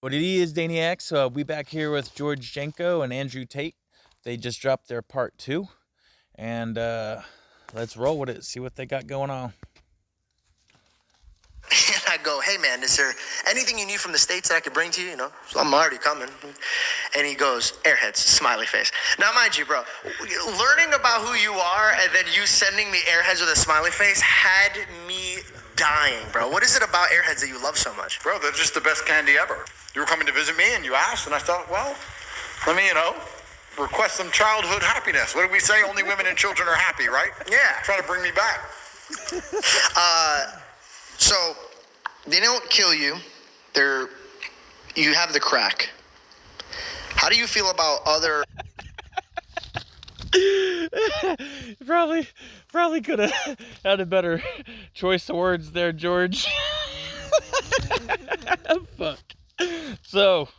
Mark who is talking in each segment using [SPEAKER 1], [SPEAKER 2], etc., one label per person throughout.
[SPEAKER 1] What it is, Daniacs. We back here with George Jenko and Andrew Tate. They just dropped their part 2, and let's roll with it. See what they got going on.
[SPEAKER 2] And I go, hey man, is there anything you need from the States that I could bring to you? You know, so I'm already coming. And he goes, Airheads, smiley face. Now, mind you, bro, learning about who you are and then you sending me Airheads with a smiley face had me dying, bro. What is it about Airheads that you love so much?
[SPEAKER 3] Bro, they're just the best candy ever. You were coming to visit me and you asked, and I thought, well, let me, request some childhood happiness. What did we say? Only women and children are happy, right?
[SPEAKER 2] Yeah.
[SPEAKER 3] Try to bring me back.
[SPEAKER 2] So they don't kill you. You have the crack. How do you feel about other?
[SPEAKER 1] Probably could have had a better choice of words there, George. Fuck. So,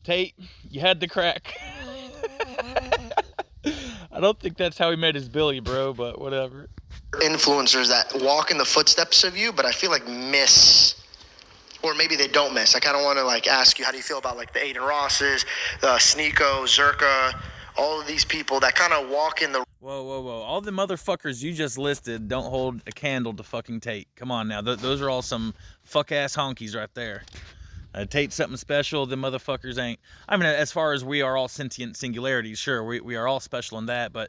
[SPEAKER 1] Tate, you had the crack. I don't think that's how he made his Billy, bro, but whatever.
[SPEAKER 2] Influencers that walk in the footsteps of you, but I feel like miss, or maybe they don't miss. I kind of want to ask you, how do you feel about the Aiden Rosses, the Sneeko, Zerka, all of these people that kind of walk in the...
[SPEAKER 1] Whoa. All the motherfuckers you just listed don't hold a candle to fucking Tate. Come on now. Those are all some fuck-ass honkies right there. Tate's something special. The motherfuckers ain't. I mean, as far as we are all sentient singularities, sure, we are all special in that, but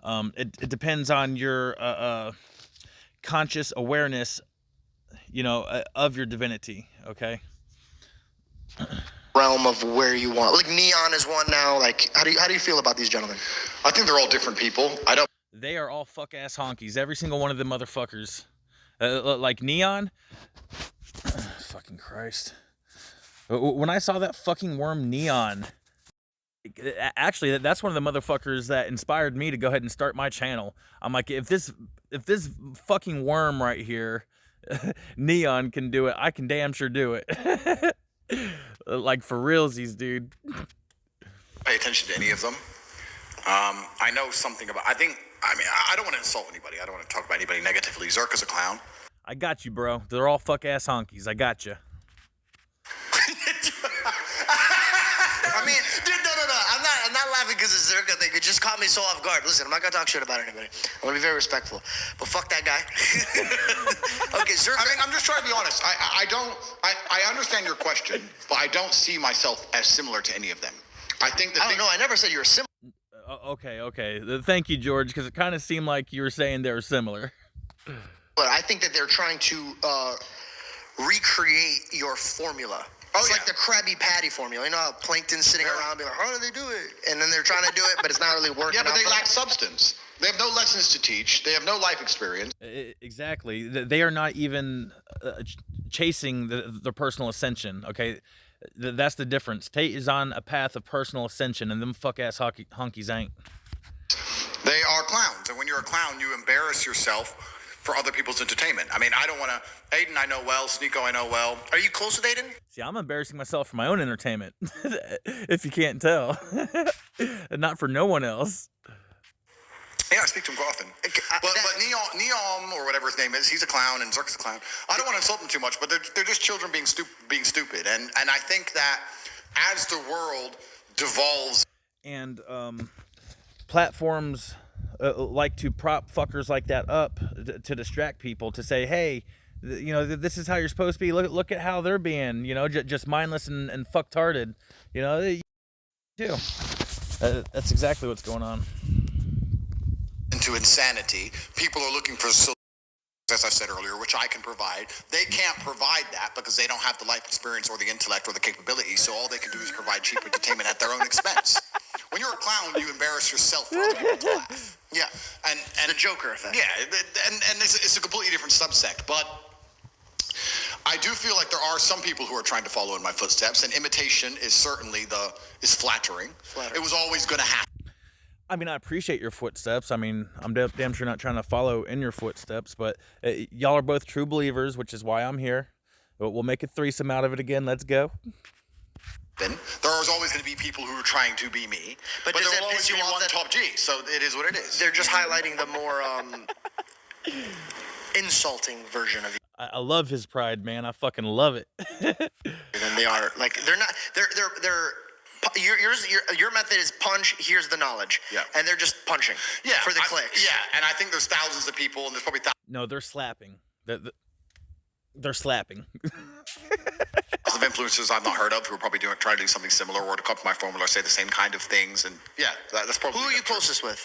[SPEAKER 1] it depends on your conscious awareness, of your divinity, okay?
[SPEAKER 2] Realm of where you want. Neon is one now. How do you feel about these gentlemen?
[SPEAKER 3] I think they're all different people.
[SPEAKER 1] They are all fuck-ass honkies. Every single one of them motherfuckers. Like Neon. Fucking Christ. When I saw that fucking worm Neon, actually, that's one of the motherfuckers that inspired me to go ahead and start my channel. I'm like, if this fucking worm right here, Neon, can do it, I can damn sure do it. Like, for realsies, dude.
[SPEAKER 3] Pay attention to any of them. I know something about... I don't want to insult anybody. I don't want to talk about anybody negatively. Zerka's a clown.
[SPEAKER 1] I got you, bro. They're all fuck-ass honkies. I got you.
[SPEAKER 2] No. I'm not laughing because it's Zerka thing. It just caught me so off guard. Listen, I'm not gonna talk shit about anybody. I'm gonna be very respectful. But fuck that guy. Okay, Zerka.
[SPEAKER 3] I'm just trying to be honest. I understand your question, but I don't see myself as similar to any of them. I don't
[SPEAKER 2] know. I never said you were similar.
[SPEAKER 1] Okay. Thank you, George, because it kind of seemed like you were saying they were similar.
[SPEAKER 2] But I think that they're trying to recreate your formula. It's like the Krabby Patty formula. You know how Plankton's sitting around being like, how do they do it? And then they're trying to do it, but it's not really working.
[SPEAKER 3] Yeah, but they lack substance. They have no lessons to teach. They have no life experience.
[SPEAKER 1] Exactly. They are not even chasing the personal ascension, okay? That's the difference. Tate is on a path of personal ascension, and them fuck-ass honkies ain't.
[SPEAKER 3] They are clowns, and when you're a clown, you embarrass yourself for other people's entertainment. I mean, I don't want to... Aiden, I know well. Sneeko, I know well.
[SPEAKER 2] Are you close with Aiden?
[SPEAKER 1] See, I'm embarrassing myself for my own entertainment, if you can't tell. And not for no one else.
[SPEAKER 3] Yeah, I speak to him often. But Neon, or whatever his name is, he's a clown, and Zerka's a clown. I don't want to insult them too much, but they're just children being stupid. And I think that as the world devolves...
[SPEAKER 1] And platforms... like to prop fuckers like that up to distract people, to say, hey, this is how you're supposed to be. Look at how they're being, just mindless and fucktarded. That's exactly what's going on.
[SPEAKER 3] Into insanity. People are looking for, as I said earlier, which I can provide. They can't provide that because they don't have the life experience or the intellect or the capability, so all they can do is provide cheap entertainment at their own expense. When you're a clown, you embarrass yourself for other people to laugh.
[SPEAKER 2] Yeah.
[SPEAKER 3] And
[SPEAKER 2] the Joker effect.
[SPEAKER 3] Yeah, and it's a completely different subsect, but I do feel like there are some people who are trying to follow in my footsteps, and imitation is certainly flattering. It was always going to happen.
[SPEAKER 1] I mean, I appreciate your footsteps. I mean, I'm damn sure not trying to follow in your footsteps, but y'all are both true believers, which is why I'm here. But we'll make a threesome out of it again. Let's go.
[SPEAKER 3] There is always going to be people who are trying to be me, but there will always be one top G, so it is what it is.
[SPEAKER 2] They're just highlighting the more insulting version of you.
[SPEAKER 1] I love his pride, man. I fucking love it.
[SPEAKER 2] than they are. Like they're not. They're. Your method is punch. Here's the knowledge.
[SPEAKER 3] Yeah.
[SPEAKER 2] And they're just punching.
[SPEAKER 3] Yeah,
[SPEAKER 2] For the clicks.
[SPEAKER 3] Yeah, and I think there's thousands of people, and there's probably
[SPEAKER 1] No, they're slapping. They're slapping.
[SPEAKER 3] of influencers I've not heard of who are probably trying to do something similar or to copy my formula or say the same kind of things. And yeah, that's probably.
[SPEAKER 2] Who are you closest with?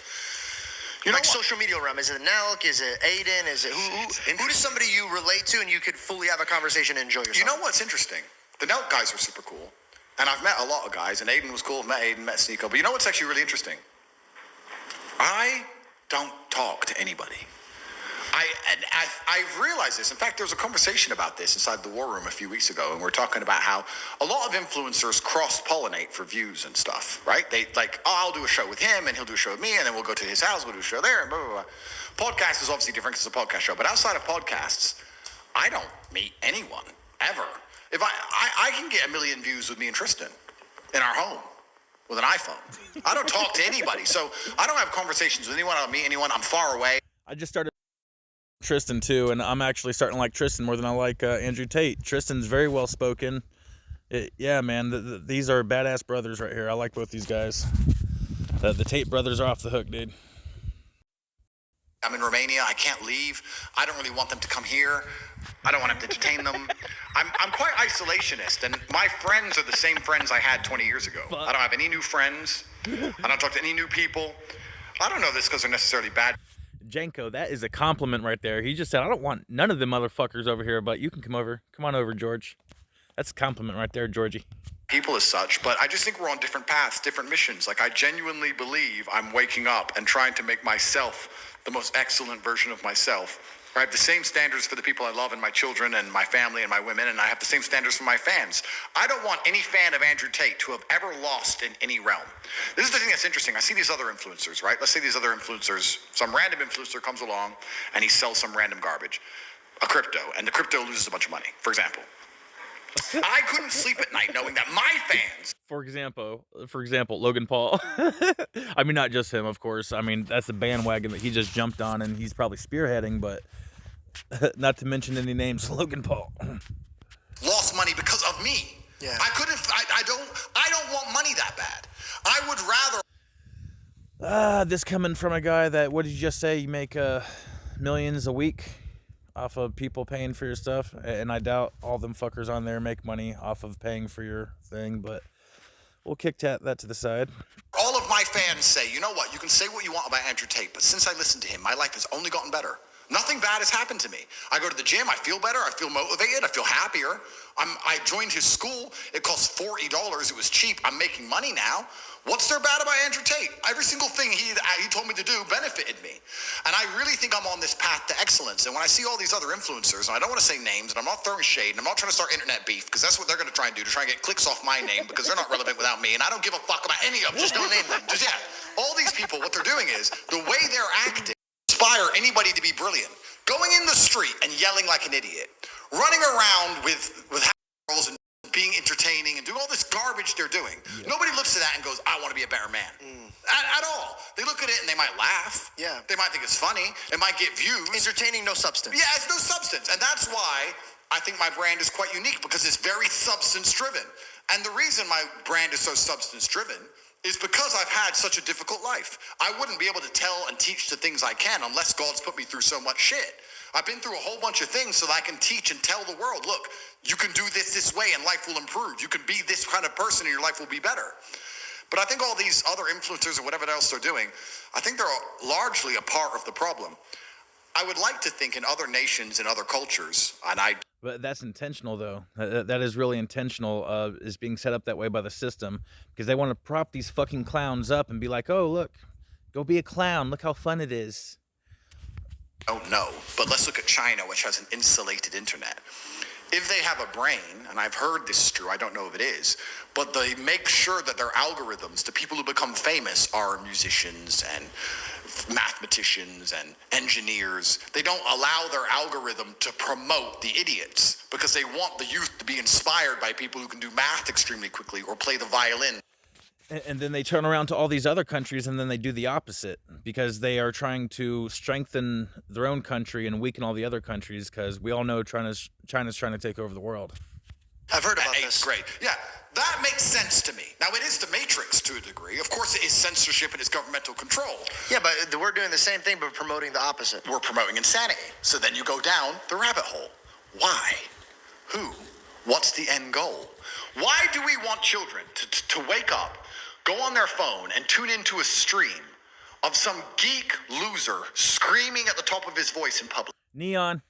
[SPEAKER 3] You know
[SPEAKER 2] Like
[SPEAKER 3] what?
[SPEAKER 2] social media realm. Is it Nelk? Is it Aiden? Is it who does somebody you relate to and you could fully have a conversation and enjoy yourself?
[SPEAKER 3] You know what's interesting? The Nelk guys are super cool. And I've met a lot of guys, and Aiden was cool. I've met Aiden, met Sneeko. But you know what's actually really interesting? I don't talk to anybody. I've realized this. In fact, there was a conversation about this inside the War Room a few weeks ago, and we're talking about how a lot of influencers cross-pollinate for views and stuff, right? They like, oh, I'll do a show with him, and he'll do a show with me, and then we'll go to his house, we'll do a show there, and blah, blah, blah. Podcast is obviously different because it's a podcast show, but outside of podcasts, I don't meet anyone, ever. If I can get 1 million views with me and Tristan in our home with an iPhone. I don't talk to anybody, so I don't have conversations with anyone. I don't meet anyone. I'm far away.
[SPEAKER 1] I just started Tristan too, and I'm actually starting to like Tristan more than I like Andrew Tate. Tristan's very well spoken. Yeah, man, these are badass brothers right here. I like both these guys. The Tate brothers are off the hook, dude.
[SPEAKER 3] I'm in Romania. I can't leave. I don't really want them to come here. I don't want to entertain them. I'm quite isolationist, and my friends are the same friends I had 20 years ago.
[SPEAKER 1] Fuck.
[SPEAKER 3] I don't have any new friends. I don't talk to any new people. I don't know this because they're necessarily bad
[SPEAKER 1] Jenko, that is a compliment right there. He just said, I don't want none of them motherfuckers over here, but you can come over. Come on over, George. That's a compliment right there, Georgie.
[SPEAKER 3] people as such, but I just think we're on different paths, different missions. Like, I genuinely believe I'm waking up and trying to make myself the most excellent version of myself. I have the same standards for the people I love and my children and my family and my women, and I have the same standards for my fans. I don't want any fan of Andrew Tate to have ever lost in any realm. This is the thing that's interesting. I see these other influencers, right? Let's say these other influencers, some random influencer comes along and he sells some random garbage, a crypto, and the crypto loses a bunch of money, for example. I couldn't sleep at night knowing that my fans...
[SPEAKER 1] For example, Logan Paul. I mean, not just him, of course. I mean, that's the bandwagon that he just jumped on, and he's probably spearheading, but not to mention any names, Logan Paul.
[SPEAKER 3] lost money because of me.
[SPEAKER 2] Yeah.
[SPEAKER 3] I don't want money that bad. I would rather...
[SPEAKER 1] This coming from a guy that, what did you just say? You make millions a week off of people paying for your stuff, and I doubt all them fuckers on there make money off of paying for your thing, but we'll kick that to the side.
[SPEAKER 3] All of my fans say, you know what, you can say what you want about Andrew Tate, but since I listened to him, my life has only gotten better. Nothing bad has happened to me. I go to the gym, I feel better, I feel motivated, I feel happier. I joined his school, it cost $40, it was cheap, I'm making money now. What's there bad about Andrew Tate? Every single thing he told me to do benefited me. And I really think I'm on this path to excellence. And when I see all these other influencers, and I don't want to say names, and I'm not throwing shade, and I'm not trying to start internet beef, because that's what they're going to try and do, to try and get clicks off my name, because they're not relevant without me, and I don't give a fuck about any of them. Just don't name them. Just, yeah. All these people, what they're doing is, the way they're acting, inspire anybody to be brilliant. Going in the street and yelling like an idiot. Running around with girls and being entertaining and doing all this garbage they're doing. Yeah. Nobody looks at that and goes, I want to be a better man. At all. They look at it and they might laugh.
[SPEAKER 2] Yeah.
[SPEAKER 3] They might think it's funny. It might get views.
[SPEAKER 2] Entertaining, no substance.
[SPEAKER 3] Yeah, it's no substance. And that's why I think my brand is quite unique, because it's very substance driven. And the reason my brand is so substance driven is because I've had such a difficult life. I wouldn't be able to tell and teach the things I can unless God's put me through so much shit. I've been through a whole bunch of things so that I can teach and tell the world, look, you can do this way and life will improve. You can be this kind of person and your life will be better. But I think all these other influencers or whatever else they're doing, I think they're largely a part of the problem. I would like to think in other nations and other cultures,
[SPEAKER 1] But that's intentional, though. That is really intentional, is being set up that way by the system, because they want to prop these fucking clowns up and be like, oh, look, go be a clown. Look how fun it is.
[SPEAKER 3] don't know, but let's look at China, which has an insulated internet. If they have a brain, and I've heard this is true, I don't know if it is, but they make sure that their algorithms, the people who become famous are musicians and mathematicians and engineers. They don't allow their algorithm to promote the idiots, because they want the youth to be inspired by people who can do math extremely quickly or play the violin.
[SPEAKER 1] And then they turn around to all these other countries and then they do the opposite because they are trying to strengthen their own country and weaken all the other countries because we all know China's trying to take over the world.
[SPEAKER 2] I've heard about
[SPEAKER 3] Eighth
[SPEAKER 2] this.
[SPEAKER 3] grade. Yeah, that makes sense to me. Now, it is the Matrix to a degree. Of course, it is censorship and it's governmental control.
[SPEAKER 2] Yeah, but we're doing the same thing, but promoting the opposite.
[SPEAKER 3] We're promoting insanity. So then you go down the rabbit hole. Why? Who? What's the end goal? Why do we want children to wake up, go on their phone, and tune into a stream of some geek loser screaming at the top of his voice in public?
[SPEAKER 1] Neon.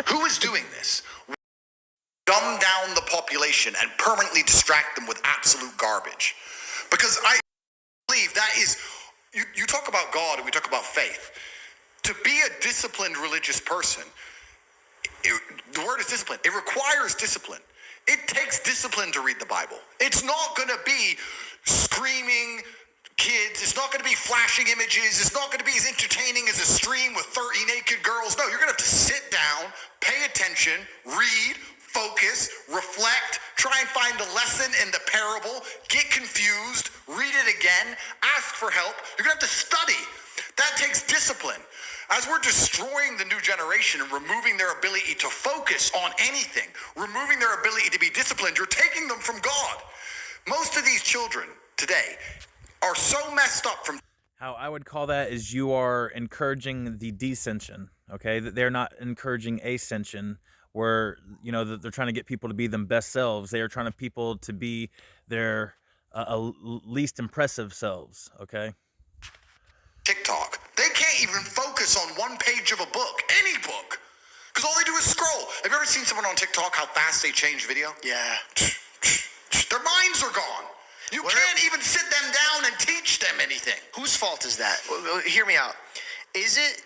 [SPEAKER 3] Who is doing this? Dumb down the population and permanently distract them with absolute garbage. Because I believe that is, you talk about God and we talk about faith. To be a disciplined religious person, the word is discipline. It requires discipline. It takes discipline to read the Bible. It's not going to be screaming kids. It's not going to be flashing images. It's not going to be as entertaining as a stream with 30 naked girls. No, you're going to have to sit down, pay attention, read, focus, reflect, try and find the lesson in the parable, get confused, read it again, ask for help. You're going to have to study. That takes discipline. As we're destroying the new generation and removing their ability to focus on anything, removing their ability to be disciplined, you're taking them from God. Most of these children today are so messed up from...
[SPEAKER 1] How I would call that is you are encouraging the descension, okay? That they're not encouraging ascension where, you know, they're trying to get people to be them best selves. They are trying to people to be their least impressive selves, okay?
[SPEAKER 3] TikTok. They can't even focus on one page of a book, any book, because all they do is scroll. Have you ever seen someone on TikTok, how fast they change video?
[SPEAKER 2] Yeah.
[SPEAKER 3] Their minds are gone. You can't even sit them down and teach them anything.
[SPEAKER 2] Whose fault is that? Well, hear me out. Is it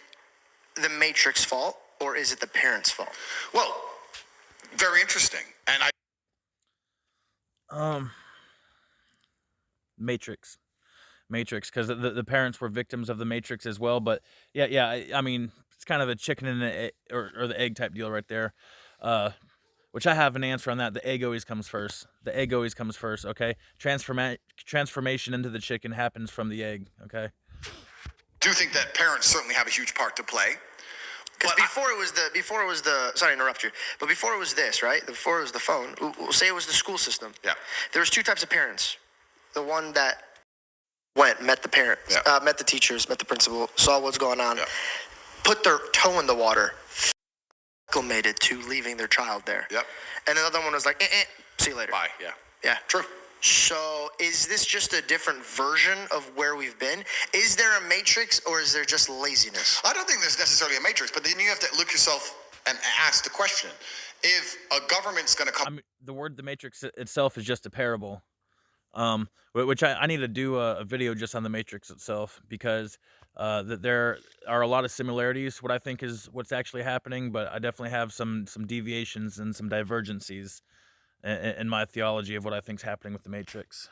[SPEAKER 2] the Matrix fault or is it the parents' fault?
[SPEAKER 3] Well, very interesting. And
[SPEAKER 1] Matrix, because the parents were victims of the Matrix as well. But yeah, I mean, it's kind of a chicken and the egg, or the egg type deal right there. Which I have an answer on that. The egg always comes first. Okay. Transformation into the chicken happens from the egg. Okay.
[SPEAKER 3] do think that parents certainly have a huge part to play.
[SPEAKER 2] Because before it was the sorry to interrupt you, but before it was this, right? Before it was the phone. We'll say it was the school system.
[SPEAKER 3] Yeah.
[SPEAKER 2] There was two types of parents. The one that met the parents, met the teachers, met the principal, saw what's going on, put their toe in the water, acclimated to leaving their child there.
[SPEAKER 3] Yep.
[SPEAKER 2] And another one was like, see you later.
[SPEAKER 3] Bye. Yeah.
[SPEAKER 2] Yeah.
[SPEAKER 3] True.
[SPEAKER 2] So is this just a different version of where we've been? Is there a matrix or is there just laziness?
[SPEAKER 3] I don't think there's necessarily a matrix, but then you have to look yourself and ask the question. If a government's going to come...
[SPEAKER 1] I mean, the word the Matrix itself is just a parable. Which I need to do a video just on the Matrix itself, because there are a lot of similarities, what I think is what's actually happening, but I definitely have some deviations and some divergencies in my theology of what I think is happening with the Matrix.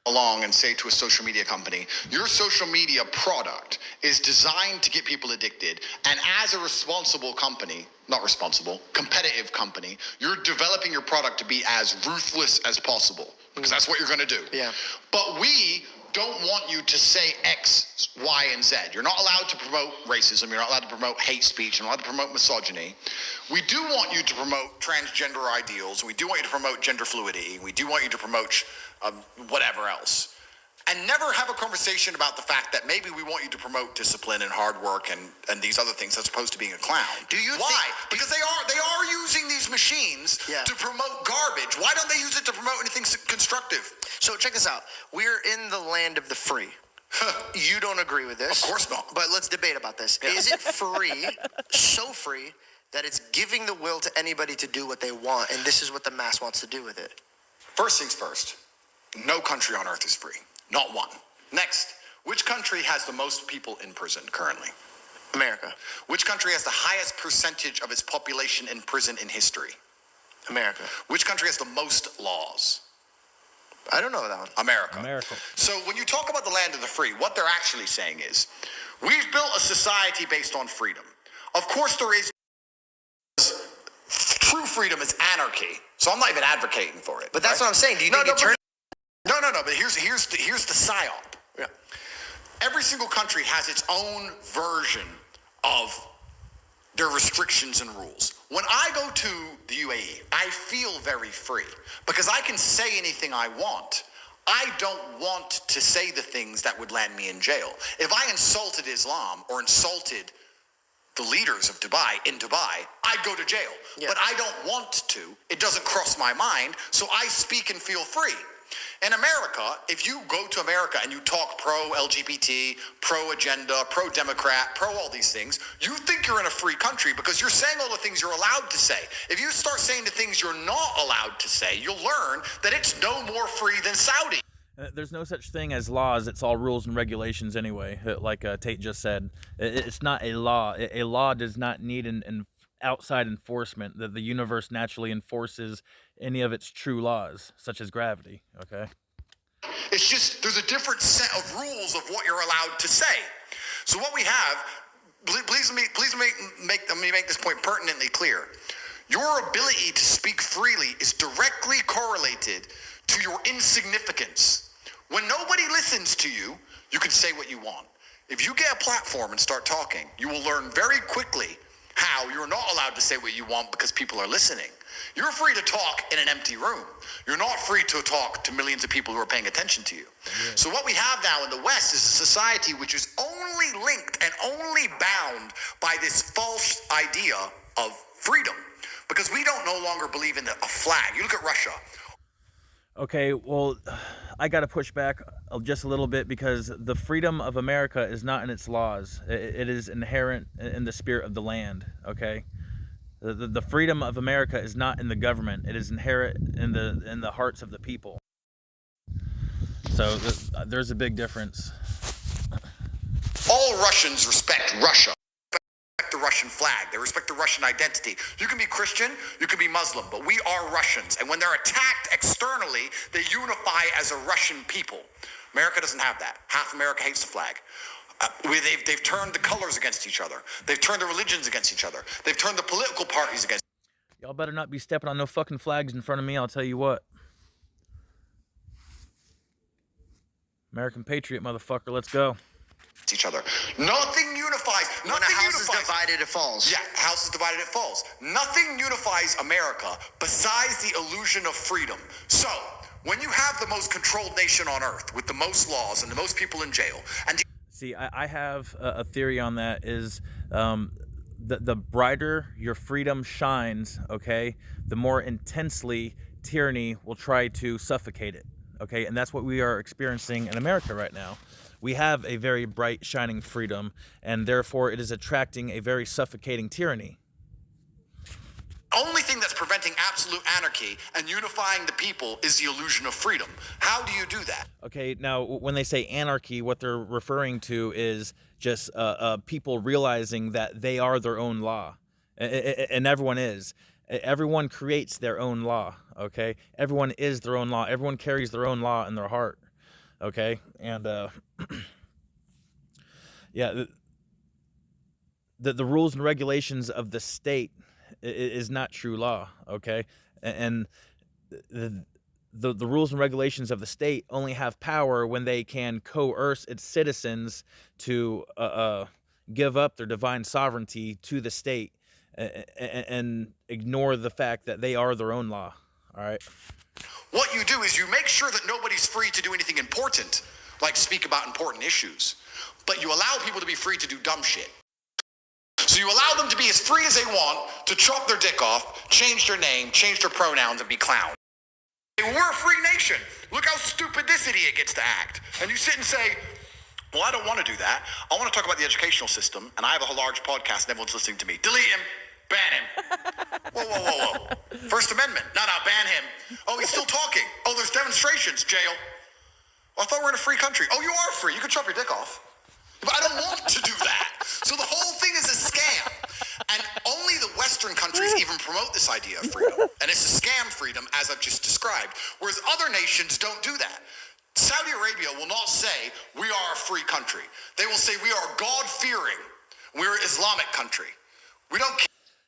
[SPEAKER 3] Along and say to a social media company, your social media product is designed to get people addicted, and as a responsible company, competitive company, you're developing your product to be as ruthless as possible, because that's what you're going to do.
[SPEAKER 2] Yeah.
[SPEAKER 3] But we don't want you to say X, Y, and Z. You're not allowed to promote racism. You're not allowed to promote hate speech. You're not allowed to promote misogyny. We do want you to promote transgender ideals. We do want you to promote gender fluidity. We do want you to promote whatever else. And never have a conversation about the fact that maybe we want you to promote discipline and hard work and these other things as opposed to being a clown.
[SPEAKER 2] Do you
[SPEAKER 3] Why?
[SPEAKER 2] think...
[SPEAKER 3] Because they are using these machines to promote garbage. Why don't they use it to promote anything constructive?
[SPEAKER 2] So check this out. We're in the land of the free. You don't agree with this.
[SPEAKER 3] Of course not.
[SPEAKER 2] But let's debate about this. Is it free, so free, that it's giving the will to anybody to do what they want, and this is what the mass wants to do with it?
[SPEAKER 3] First things first, no country on earth is free. Not one. Next, which country has the most people in prison currently?
[SPEAKER 2] America.
[SPEAKER 3] Which country has the highest percentage of its population in prison in history?
[SPEAKER 2] America.
[SPEAKER 3] Which country has the most laws?
[SPEAKER 2] I don't know that one.
[SPEAKER 3] America. So when you talk about the land of the free, what they're actually saying is, we've built a society based on freedom. Of course there is. True freedom is anarchy. So I'm not even advocating for it.
[SPEAKER 2] But that's what I'm saying. Do you think it turns...
[SPEAKER 3] But here's the psyop.
[SPEAKER 2] Yeah.
[SPEAKER 3] Every single country has its own version of their restrictions and rules. When I go to the UAE, I feel very free because I can say anything I want. I don't want to say the things that would land me in jail. If I insulted Islam or insulted the leaders of Dubai in Dubai, I'd go to jail.
[SPEAKER 2] Yeah.
[SPEAKER 3] But I don't want to. It doesn't cross my mind, so I speak and feel free. In America, if you go to America and you talk pro-LGBT, pro-agenda, pro-democrat, pro all these things, you think you're in a free country because you're saying all the things you're allowed to say. If you start saying the things you're not allowed to say, you'll learn that it's no more free than Saudi.
[SPEAKER 1] There's no such thing as laws. It's all rules and regulations anyway. Like Tate just said, it's not a law. A law does not need an outside enforcement. The universe naturally enforces any of its true laws, such as gravity. Okay.
[SPEAKER 3] It's just there's a different set of rules of what you're allowed to say. So what we have, please let me make this point pertinently clear. Your ability to speak freely is directly correlated to your insignificance. When nobody listens to you, you can say what you want. If you get a platform and start talking, you will learn very quickly how you're not allowed to say what you want because people are listening. You're free to talk in an empty room. You're not free to talk to millions of people who are paying attention to you. Yeah. So what we have now in the West is a society which is only linked and only bound by this false idea of freedom because we don't no longer believe in a flag. You look at Russia.
[SPEAKER 1] Okay, well, I got to push back just a little bit because the freedom of America is not in its laws. It is inherent in the spirit of the land, okay? The freedom of America is not in the government. It is inherent in the hearts of the people. So there's a big difference.
[SPEAKER 3] All Russians respect Russia. The Russian flag. They respect the Russian identity. You can be Christian, you can be Muslim, but we are Russians. And when they're attacked externally, they unify as a Russian people. America doesn't have that. Half America hates the flag. They've turned the colors against each other. They've turned the religions against each other. They've turned the political parties against.
[SPEAKER 1] Y'all better not be stepping on no fucking flags in front of me, I'll tell you what. American patriot, motherfucker, let's go.
[SPEAKER 3] Each other. Nothing unifies.
[SPEAKER 2] When a house is divided, it falls.
[SPEAKER 3] Yeah, house is divided, it falls. Nothing unifies America besides the illusion of freedom. So, when you have the most controlled nation on earth with the most laws and the most people in jail, and
[SPEAKER 1] see, I have a theory on that. Is the brighter your freedom shines, okay, the more intensely tyranny will try to suffocate it. Okay, and that's what we are experiencing in America right now. We have a very bright, shining freedom, and therefore it is attracting a very suffocating tyranny.
[SPEAKER 3] Only thing that's preventing absolute anarchy and unifying the people is the illusion of freedom. How do you do that?
[SPEAKER 1] Okay, now when they say anarchy, what they're referring to is just people realizing that they are their own law, and everyone is. Everyone creates their own law, okay? Everyone is their own law. Everyone carries their own law in their heart, okay? And, yeah, the rules and regulations of the state is not true law, okay? And the rules and regulations of the state only have power when they can coerce its citizens to give up their divine sovereignty to the state and ignore the fact that they are their own law, all right?
[SPEAKER 3] What you do is you make sure that nobody's free to do anything important, like speak about important issues, but you allow people to be free to do dumb shit. So you allow them to be as free as they want, to chop their dick off, change their name, change their pronouns, and be clowns. We're a free nation. Look how stupid this idiot gets to act. And you sit and say, well, I don't want to do that. I want to talk about the educational system, and I have a large podcast and everyone's listening to me. Delete him. Ban him. Whoa. First Amendment. No, ban him. Oh, he's still talking. Oh, there's demonstrations. Jail. Oh, I thought we were in a free country. Oh, you are free. You can chop your dick off. But I don't want to do that. So the whole thing is a scam. And only the Western countries even promote this idea of freedom. And it's a scam freedom, as I've just described. Whereas other nations don't do that. Saudi Arabia will not say, we are a free country. They will say, we are God-fearing. We're an Islamic country. We don't care.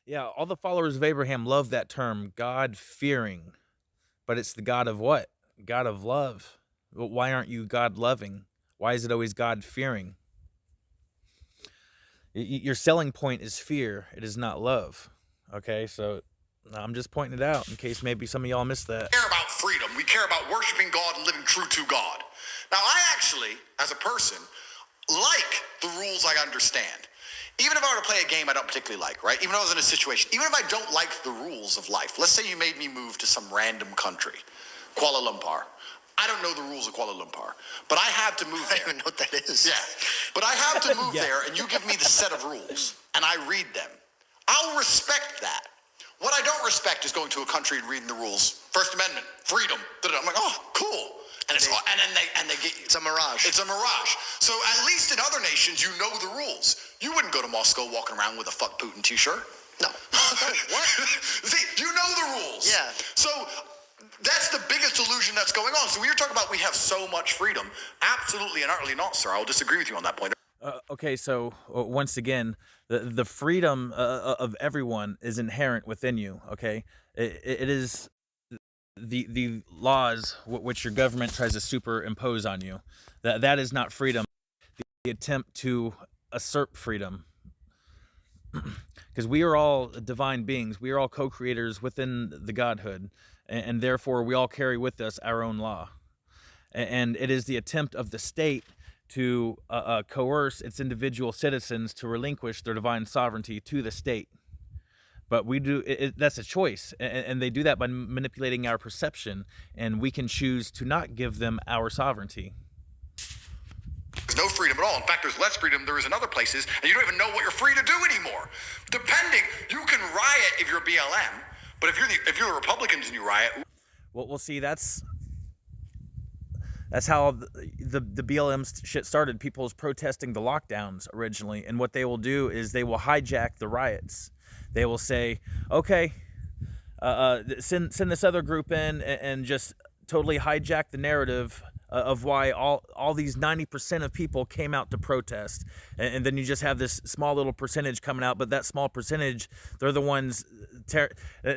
[SPEAKER 1] Yeah, all the followers of Abraham love that term, God-fearing. But it's the God of what? God of love. Why aren't you God-loving? Why is it always God-fearing? Your selling point is fear. It is not love. Okay, so I'm just pointing it out in case maybe some of y'all missed that.
[SPEAKER 3] We care about freedom. We care about worshiping God and living true to God. Now, I actually, as a person, like the rules I understand. Even if I were to play a game I don't particularly like, right? Even if I was in a situation, even if I don't like the rules of life. Let's say you made me move to some random country, Kuala Lumpur. I don't know the rules of Kuala Lumpur, but I have to move
[SPEAKER 2] I
[SPEAKER 3] there.
[SPEAKER 2] don't even know what that is.
[SPEAKER 3] Yeah, but I have to move
[SPEAKER 1] Yeah.
[SPEAKER 3] there, and you give me the set of rules, and I read them. I'll respect that. What I don't respect is going to a country and reading the rules. First Amendment, freedom. I'm like, oh, cool. And then they get you.
[SPEAKER 2] It's a mirage.
[SPEAKER 3] It's a mirage. So at least in other nations, you know the rules. You wouldn't go to Moscow walking around with a "fuck Putin" t-shirt.
[SPEAKER 2] No.
[SPEAKER 3] What? See, you know the rules.
[SPEAKER 2] Yeah.
[SPEAKER 3] So that's the biggest illusion that's going on. So when you're talking about we have so much freedom, absolutely and utterly not, sir. I'll disagree with you on that point.
[SPEAKER 1] Okay, so once again, the freedom of everyone is inherent within you. Okay, it is the laws which your government tries to superimpose on you. That is not freedom. The attempt to usurp freedom, because we are all divine beings. We are all co-creators within the Godhood, and therefore we all carry with us our own law. And it is the attempt of the state to coerce its individual citizens to relinquish their divine sovereignty to the state. But we do that's a choice, and they do that by manipulating our perception, and we can choose to not give them our sovereignty.
[SPEAKER 3] There's no freedom at all. In fact, there's less freedom there is in other places, and you don't even know what you're free to do anymore. Depending, you can riot if you're BLM, but if you're the Republicans and you riot,
[SPEAKER 1] Well, we'll see. That's how the BLM shit started. People was protesting the lockdowns originally, and what they will do is they will hijack the riots. They will say, okay, send this other group in and just totally hijack the narrative of why all these 90% of people came out to protest, and then you just have this small little percentage coming out, but that small percentage, they're the ones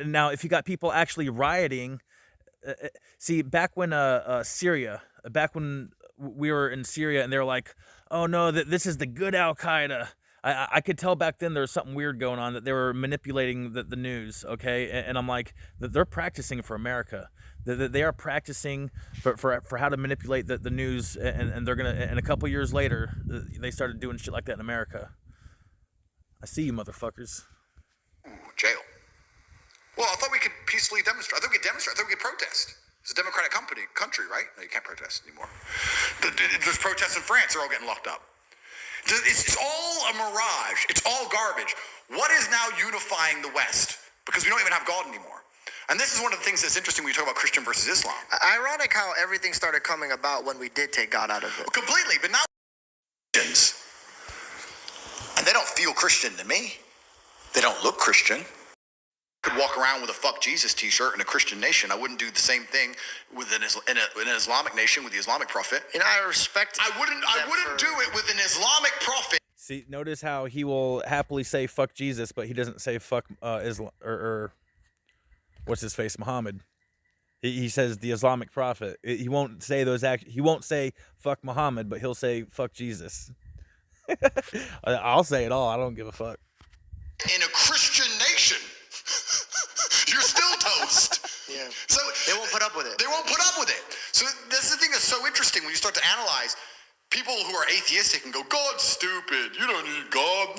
[SPEAKER 1] now if you got people actually rioting, see, back when Syria, back when we were in Syria and they were like, oh no, this is the good Al-Qaeda. I could tell back then there was something weird going on, that they were manipulating the news, okay? And I'm like, they're practicing for America. They are practicing for how to manipulate the news, and they're gonna. And a couple years later, they started doing shit like that in America. I see you, motherfuckers.
[SPEAKER 3] jail. Well, I thought we could peacefully demonstrate. I thought we could demonstrate. I thought we could protest. It's a democratic country, right? No, you can't protest anymore. There's protests in France. They're all getting locked up. It's all a mirage. It's all garbage. What is now unifying the West? Because we don't even have God anymore. And this is one of the things that's interesting when you talk about Christian versus Islam.
[SPEAKER 2] Ironic how everything started coming about when we did take God out of it.
[SPEAKER 3] Completely, but now Christians. And they don't feel Christian to me. They don't look Christian. I could walk around with a "fuck Jesus" t-shirt in a Christian nation. I wouldn't do the same thing with in an Islamic nation with the Islamic prophet.
[SPEAKER 2] You know, I respect.
[SPEAKER 3] I wouldn't do it with an Islamic prophet.
[SPEAKER 1] See, notice how he will happily say "fuck Jesus," but he doesn't say "fuck Islam" or what's his face, Muhammad. He says the Islamic prophet. He won't say those He won't say "fuck Muhammad," but he'll say "fuck Jesus." I'll say it all. I don't give a fuck.
[SPEAKER 3] In a Christian nation, you're still toast.
[SPEAKER 2] Yeah.
[SPEAKER 3] So
[SPEAKER 2] They won't put up with it.
[SPEAKER 3] They won't put up with it. So that's the thing that's so interesting when you start to analyze people who are atheistic and go, "God's stupid. You don't need God."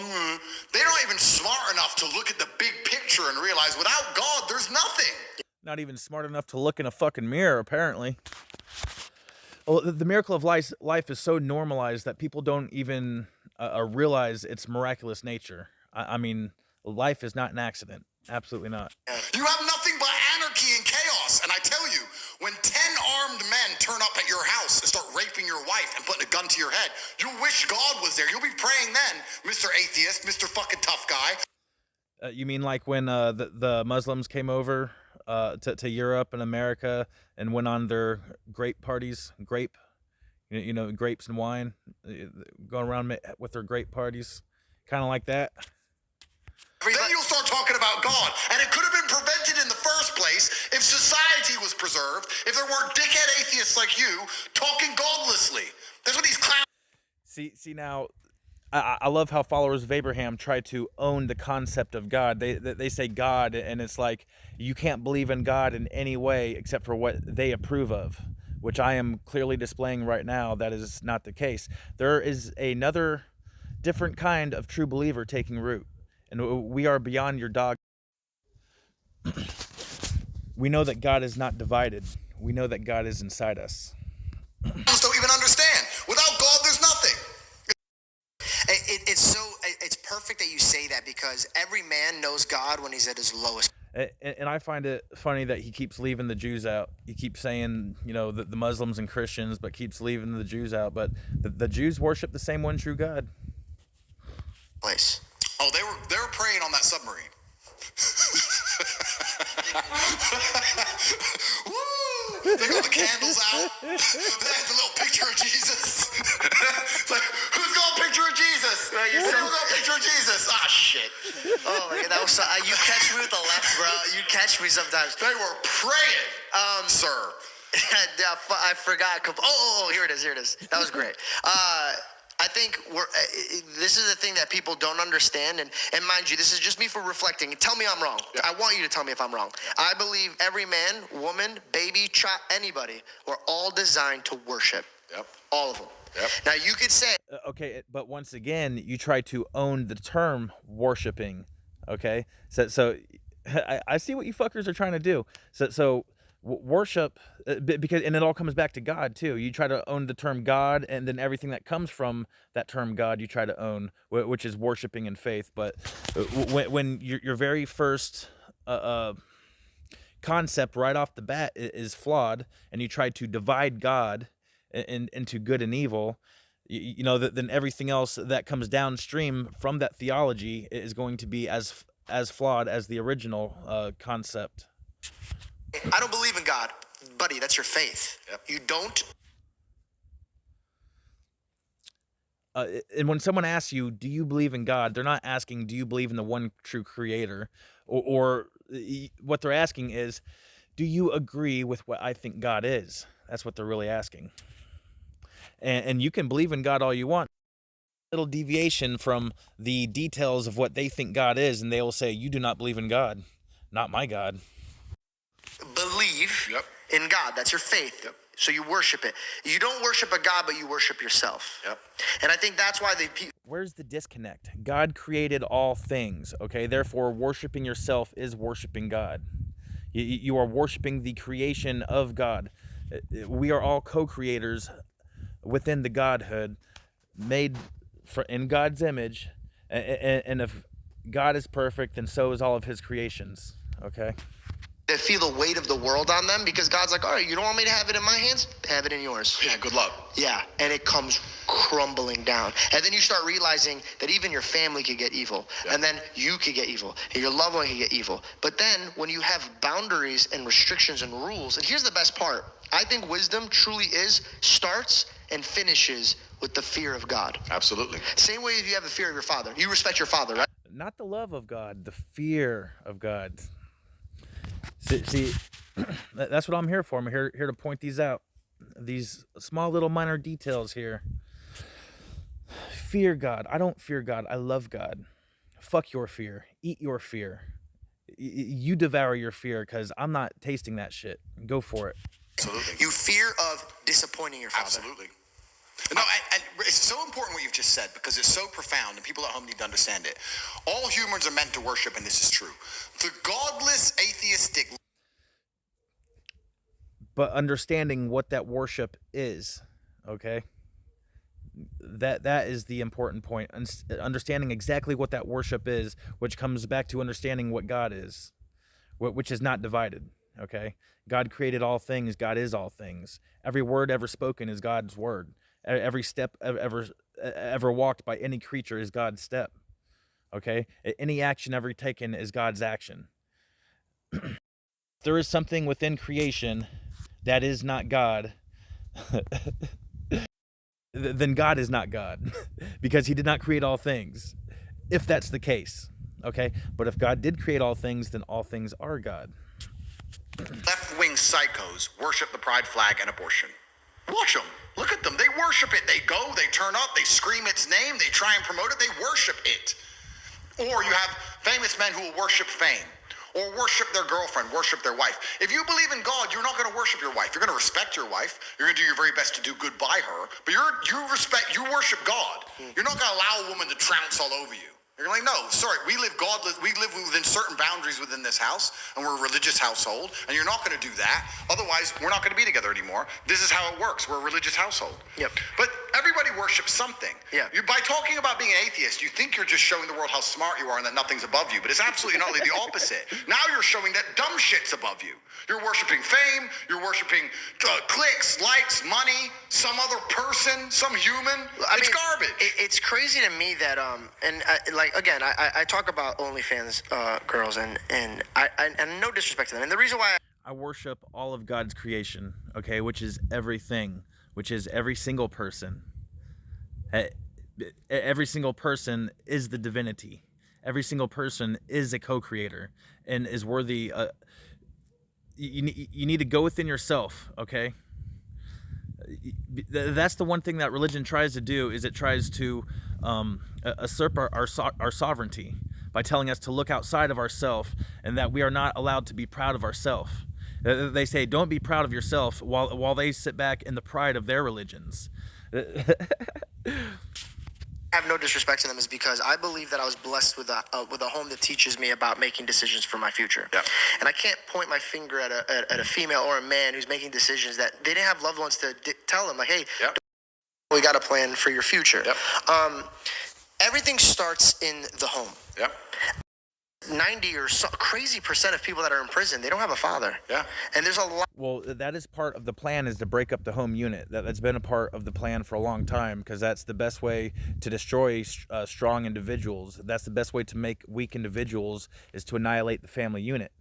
[SPEAKER 3] They're not even smart enough to look at the big picture and realize without God, there's nothing.
[SPEAKER 1] Not even smart enough to look in a fucking mirror, apparently. Well, the miracle of life is so normalized that people don't even realize its miraculous nature. I mean, life is not an accident. Absolutely not.
[SPEAKER 3] You have nothing but anarchy and chaos. And I tell you, when 10 armed men turn up at your house and start raping your wife and putting a gun to your head, you'll wish God was there. You'll be praying then, Mr. Atheist, Mr. fucking tough guy.
[SPEAKER 1] You mean like when the Muslims came over to Europe and America and went on their grape parties, grapes and wine, going around with their grape parties, kind of like that.
[SPEAKER 3] Then you'll start talking about God, and it could have been prevented in the first place. place if society was preserved, if there weren't dickhead atheists like you talking godlessly. That's what these clowns.
[SPEAKER 1] See now, I love how followers of Abraham try to own the concept of God. They say God, and it's like you can't believe in God in any way except for what they approve of, which I am clearly displaying right now. That is not the case. There is another different kind of true believer taking root, and we are beyond your dog. We know that God is not divided. We know that God is inside us.
[SPEAKER 3] Don't even understand. Without God, there's nothing.
[SPEAKER 2] It's perfect that you say that, because every man knows God when he's at his lowest.
[SPEAKER 1] And I find it funny that he keeps leaving the Jews out. He keeps saying, the Muslims and Christians, but keeps leaving the Jews out. But the Jews worship the same one true God.
[SPEAKER 3] Place. Oh, they were praying on that submarine. Woo! They got the candles out. They had the little picture of Jesus. It's like, who's got a picture of Jesus? Who's got a picture of Jesus? Ah, shit.
[SPEAKER 2] Oh my God, that was you catch me with the left, bro. You catch me sometimes.
[SPEAKER 3] They were praying, sir.
[SPEAKER 2] I forgot. Here it is. That was great. I think this is the thing that people don't understand, and mind you, this is just me for reflecting. Tell me I'm wrong. Yep. I want you to tell me if I'm wrong. Yep. I believe every man, woman, baby, child, anybody, we're all designed to worship.
[SPEAKER 3] Yep.
[SPEAKER 2] All of them.
[SPEAKER 3] Yep.
[SPEAKER 2] Now you could say,
[SPEAKER 1] okay, but once again, you try to own the term worshiping. Okay, so I see what you fuckers are trying to do. So worship, because, and it all comes back to God too. You try to own the term God, and then everything that comes from that term God you try to own, which is worshiping in faith. But when your very first concept right off the bat is flawed, and you try to divide God into good and evil, then everything else that comes downstream from that theology is going to be as flawed as the original concept.
[SPEAKER 2] I don't believe in God. Buddy, that's your faith.
[SPEAKER 3] Yep.
[SPEAKER 2] You don't.
[SPEAKER 1] And when someone asks you, do you believe in God? They're not asking, do you believe in the one true creator? Or what they're asking is, do you agree with what I think God is? That's what they're really asking. And you can believe in God all you want. Little deviation from the details of what they think God is, and they will say, you do not believe in God. Not my God.
[SPEAKER 2] Believe
[SPEAKER 3] Yep.
[SPEAKER 2] in God. That's your faith.
[SPEAKER 3] Yep.
[SPEAKER 2] So you worship it. You don't worship a God, but you worship yourself.
[SPEAKER 3] Yep.
[SPEAKER 2] And I think that's why
[SPEAKER 1] Where's the disconnect? God created all things, okay? Therefore, worshiping yourself is worshiping God. You are worshiping the creation of God. We are all co-creators within the Godhood, made in God's image. And if God is perfect, then so is all of his creations, okay?
[SPEAKER 2] they feel the weight of the world on them, because God's like, all right, you don't want me to have it in my hands? Have it in yours.
[SPEAKER 3] Yeah, good luck.
[SPEAKER 2] Yeah, and it comes crumbling down. And then you start realizing that even your family could get evil. Yeah. And then you could get evil. And your loved one could get evil. But then when you have boundaries and restrictions and rules, and here's the best part. I think wisdom truly starts and finishes with the fear of God.
[SPEAKER 3] Absolutely.
[SPEAKER 2] Same way if you have the fear of your father. You respect your father, right?
[SPEAKER 1] Not the love of God, the fear of God. See, that's what I'm here for. I'm here to point these out. These small little minor details here. Fear God. I don't fear God. I love God. Fuck your fear. Eat your fear. You devour your fear, because I'm not tasting that shit. Go for it.
[SPEAKER 3] Absolutely.
[SPEAKER 2] You fear of disappointing your father.
[SPEAKER 3] Absolutely. No, and it's so important what you've just said, because it's so profound and people at home need to understand it. All humans are meant to worship, and this is true. The godless, atheistic...
[SPEAKER 1] But understanding what that worship is, okay? That is the important point. Understanding exactly what that worship is, which comes back to understanding what God is, which is not divided, okay? God created all things. God is all things. Every word ever spoken is God's word. Every step ever walked by any creature is God's step, okay? Any action ever taken is God's action. There is something within creation that is not God, then God is not God, because he did not create all things, if that's the case, okay? But if God did create all things, then all things are God.
[SPEAKER 3] Left-wing psychos worship the pride flag and abortion. Watch them. Look at them. They worship it. They go, they turn up, they scream its name, they try and promote it, they worship it. Or you have famous men who will worship fame, or worship their girlfriend, worship their wife. If you believe in God, you're not going to worship your wife. You're going to respect your wife. You're going to do your very best to do good by her. But you worship God. You're not going to allow a woman to trounce all over you. You're like, no, sorry, we live within certain boundaries within this house, and we're a religious household, and you're not going to do that. Otherwise, we're not going to be together anymore. This is how it works. We're a religious household.
[SPEAKER 2] Yep.
[SPEAKER 3] But everybody worships something.
[SPEAKER 2] Yeah.
[SPEAKER 3] By talking about being an atheist, you think you're just showing the world how smart you are and that nothing's above you, but it's absolutely not the opposite. Now you're showing that dumb shit's above you. You're worshiping fame, you're worshiping clicks, likes, money, some other person, some human. It's garbage.
[SPEAKER 2] It's crazy to me that I talk about OnlyFans girls and no disrespect to them, and the reason why
[SPEAKER 1] I worship all of God's creation, okay, which is everything, which is every single person. Every single person is the divinity. Every single person is a co-creator and is worthy. You need to go within yourself, okay? That's the one thing that religion tries to do, is it tries to usurp our sovereignty by telling us to look outside of ourselves and that we are not allowed to be proud of ourselves. They say, don't be proud of yourself, while they sit back in the pride of their religions.
[SPEAKER 2] I have no disrespect to them is because I believe that I was blessed with a home that teaches me about making decisions for my future.
[SPEAKER 3] Yep.
[SPEAKER 2] And I can't point my finger at a female or a man who's making decisions that they didn't have loved ones to tell them, like, hey,
[SPEAKER 3] Yep.
[SPEAKER 2] we got a plan for your future.
[SPEAKER 3] Yep.
[SPEAKER 2] Everything starts in the home.
[SPEAKER 3] Yep.
[SPEAKER 2] 90 or so crazy percent of people that are in prison, they don't have a father.
[SPEAKER 3] Yeah.
[SPEAKER 2] And there's a lot.
[SPEAKER 1] Well, that is part of the plan, is to break up the home unit. That's been a part of the plan for a long time, because that's the best way to destroy strong individuals. That's the best way to make weak individuals, is to annihilate the family unit.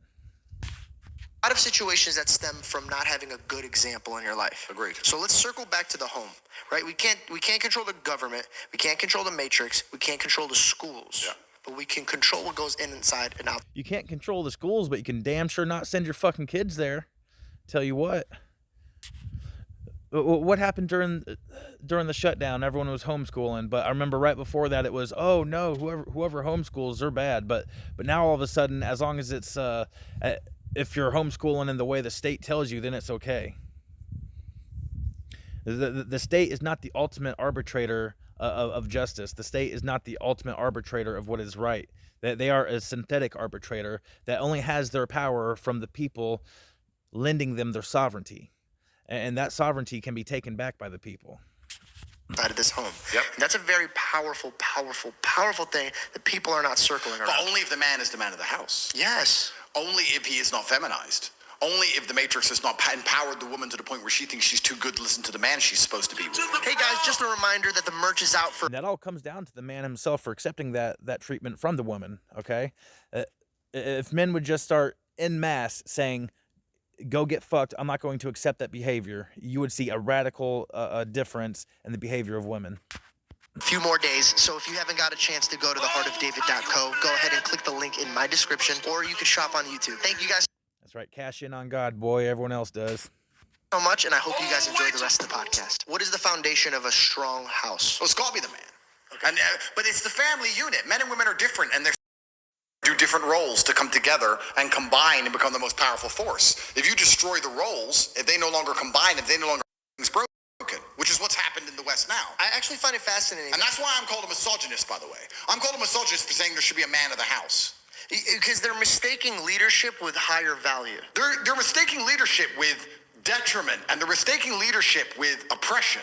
[SPEAKER 2] A lot of situations that stem from not having a good example in your life.
[SPEAKER 3] Agreed.
[SPEAKER 2] So let's circle back to the home, right? We can't control the government. We can't control the matrix. We can't control the schools.
[SPEAKER 3] Yeah.
[SPEAKER 2] But we can control what goes in, inside, and out.
[SPEAKER 1] You can't control the schools, but you can damn sure not send your fucking kids there. Tell you what. What happened during the shutdown? Everyone was homeschooling, but I remember right before that it was, oh no, whoever homeschools, they're bad. But now all of a sudden, as long as it's if you're homeschooling in the way the state tells you, then it's okay. The state is not the ultimate arbitrator of justice. The state is not the ultimate arbitrator of what is right. They are a synthetic arbitrator that only has their power from the people lending them their sovereignty. And that sovereignty can be taken back by the people.
[SPEAKER 2] Out of this home.
[SPEAKER 3] Yep.
[SPEAKER 2] And that's a very powerful, powerful, powerful thing that people are not circling around.
[SPEAKER 3] But only if the man is the man of the house.
[SPEAKER 2] Yes.
[SPEAKER 3] Only if he is not feminized. Only if the Matrix has not empowered the woman to the point where she thinks she's too good to listen to the man she's supposed to be with.
[SPEAKER 2] Hey guys, just a reminder that the merch is out for.
[SPEAKER 1] And that all comes down to the man himself for accepting that treatment from the woman, okay? If men would just start en masse saying, go get fucked, I'm not going to accept that behavior, you would see a radical difference in the behavior of women.
[SPEAKER 2] A few more days, so if you haven't got a chance to go to theheartofdavid.co, go ahead and click the link in my description, or you can shop on YouTube. Thank you guys
[SPEAKER 1] That's right, cash in on God, boy, everyone else does.
[SPEAKER 2] so much, and I hope you guys enjoy the rest of the podcast. What is the foundation of a strong house?
[SPEAKER 3] Well, it's got to be the man. Okay. And, but it's the family unit. Men and women are different, and they're do different roles to come together and combine and become the most powerful force. If you destroy the roles, if they no longer combine, if they no longer things broken, which is what's happened in the West now.
[SPEAKER 2] I actually find it fascinating.
[SPEAKER 3] And that's why I'm called a misogynist, by the way. I'm called a misogynist for saying there should be a man of the house.
[SPEAKER 2] Because they're mistaking leadership with higher value.
[SPEAKER 3] They're mistaking leadership with detriment, and they're mistaking leadership with oppression.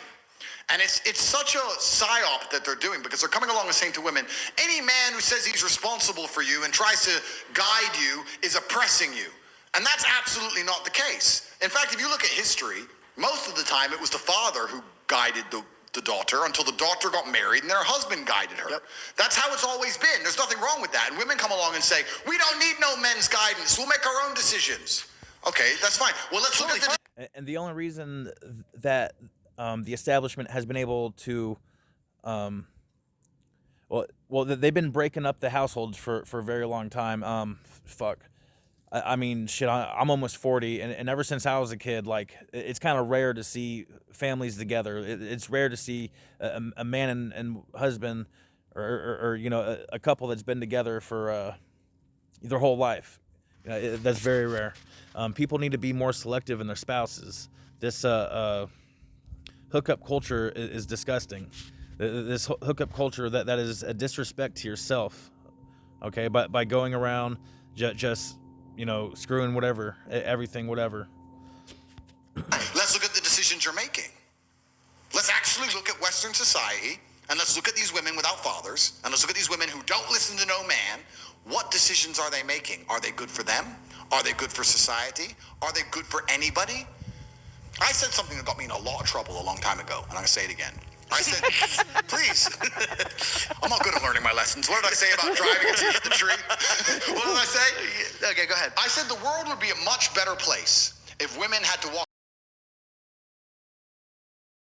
[SPEAKER 3] And it's such a psyop that they're doing, because they're coming along and saying to women, any man who says he's responsible for you and tries to guide you is oppressing you. And that's absolutely not the case. In fact, if you look at history, most of the time it was the father who guided the daughter until the daughter got married and their husband guided her.
[SPEAKER 2] Yep.
[SPEAKER 3] That's how it's always been. There's nothing wrong with that. And women come along and say, we don't need no men's guidance. We'll make our own decisions. Okay, that's fine. Well, let's look at the...
[SPEAKER 1] And the only reason that the establishment has been able to, they've been breaking up the households for a very long time. I mean, shit, I'm almost 40, and ever since I was a kid, like, it's kind of rare to see families together. It's rare to see a man and husband, or you know, a couple that's been together for their whole life. That's very rare. People need to be more selective in their spouses. This hookup culture is disgusting. This hookup culture that is a disrespect to yourself. Okay, by going around just you know, screwing whatever, everything, whatever.
[SPEAKER 3] Let's look at the decisions you're making. Let's actually look at Western society, and let's look at these women without fathers, and let's look at these women who don't listen to no man. What decisions are they making? Are they good for them? Are they good for society? Are they good for anybody? I said something that got me in a lot of trouble a long time ago, and I'm gonna say it again. I said, please. I'm not good at learning my lessons. What did I say about driving until you hit the tree? What did I say?
[SPEAKER 2] Okay, go ahead.
[SPEAKER 3] I said the world would be a much better place if women had to walk